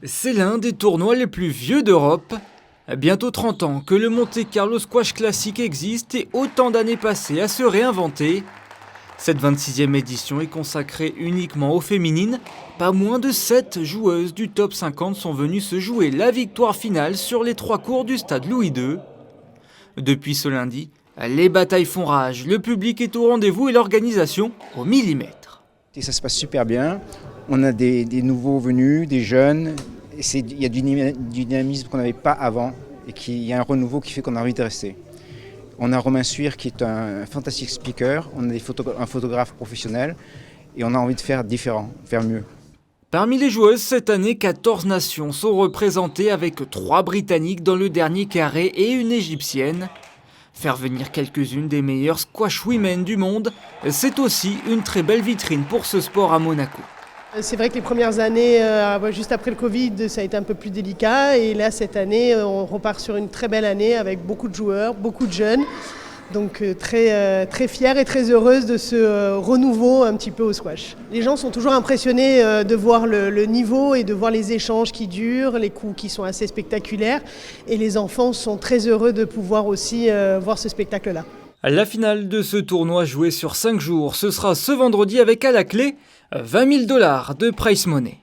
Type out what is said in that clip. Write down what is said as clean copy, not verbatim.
C'est l'un des tournois les plus vieux d'Europe. Bientôt 30 ans que le Monte Carlo Squash Classic existe et autant d'années passées à se réinventer. Cette 26e édition est consacrée uniquement aux féminines. Pas moins de 7 joueuses du top 50 sont venues se jouer la victoire finale sur les 3 cours du stade Louis II. Depuis ce lundi, les batailles font rage, le public est au rendez-vous et l'organisation au millimètre. Et ça se passe super bien. On a des nouveaux venus, des jeunes. Il y a du dynamisme qu'on n'avait pas avant et il y a un renouveau qui fait qu'on a envie de rester. On a Romain Suire qui est un fantastique speaker, on a un photographe professionnel et on a envie de faire différent, faire mieux. Parmi les joueuses, cette année, 14 nations sont représentées avec 3 Britanniques dans le dernier carré et une Égyptienne. Faire venir quelques-unes des meilleures squash women du monde, c'est aussi une très belle vitrine pour ce sport à Monaco. C'est vrai que les premières années, juste après le Covid, ça a été un peu plus délicat. Et là, cette année, on repart sur une très belle année avec beaucoup de joueurs, beaucoup de jeunes. Donc très fière et très heureuse de ce renouveau un petit peu au squash. Les gens sont toujours impressionnés de voir le niveau et de voir les échanges qui durent, les coups qui sont assez spectaculaires. Et les enfants sont très heureux de pouvoir aussi voir ce spectacle-là. La finale de ce tournoi joué sur 5 jours, ce sera ce vendredi avec à la clé $20 000 de prize money.